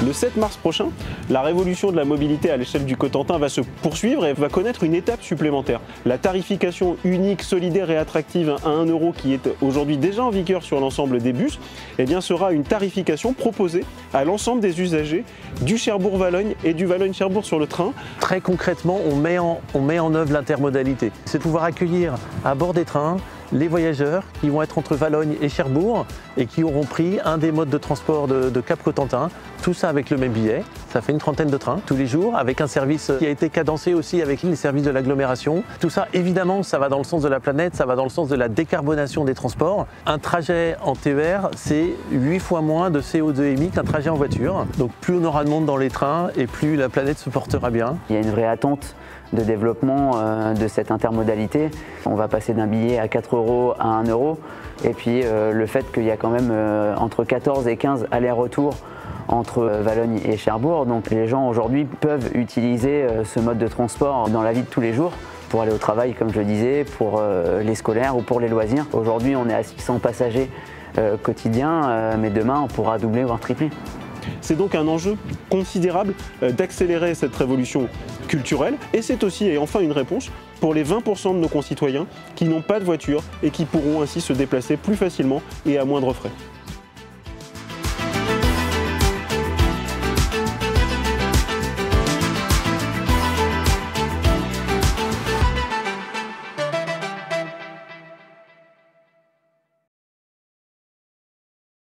Le 7 mars prochain, la révolution de la mobilité à l'échelle du Cotentin va se poursuivre et va connaître une étape supplémentaire. La tarification unique, solidaire et attractive à 1 € qui est aujourd'hui déjà en vigueur sur l'ensemble des bus, eh bien, sera une tarification proposée à l'ensemble des usagers du Cherbourg-Valognes et du Valognes-Cherbourg sur le train. Très concrètement, on met en œuvre l'intermodalité. C'est de pouvoir accueillir à bord des trains les voyageurs qui vont être entre Valognes et Cherbourg et qui auront pris un des modes de transport de Cap-Cotentin. Tout ça avec le même billet. Ça fait une trentaine de trains tous les jours avec un service qui a été cadencé aussi avec les services de l'agglomération. Tout ça, évidemment, ça va dans le sens de la planète, ça va dans le sens de la décarbonation des transports. Un trajet en TER, c'est 8 fois moins de CO2 émis qu'un trajet en voiture. Donc plus on aura de monde dans les trains et plus la planète se portera bien. Il y a une vraie attente de développement de cette intermodalité. On va passer d'un billet à 4 € à 1 €. Et puis le fait qu'il y a quand même entre 14 et 15 allers-retours entre Valognes et Cherbourg. Donc les gens aujourd'hui peuvent utiliser ce mode de transport dans la vie de tous les jours pour aller au travail, comme je le disais, pour les scolaires ou pour les loisirs. Aujourd'hui, on est à 600 passagers quotidiens, mais demain, on pourra doubler, voire tripler. C'est donc un enjeu considérable d'accélérer cette révolution culturelle et c'est aussi et enfin une réponse pour les 20% de nos concitoyens qui n'ont pas de voiture et qui pourront ainsi se déplacer plus facilement et à moindre frais.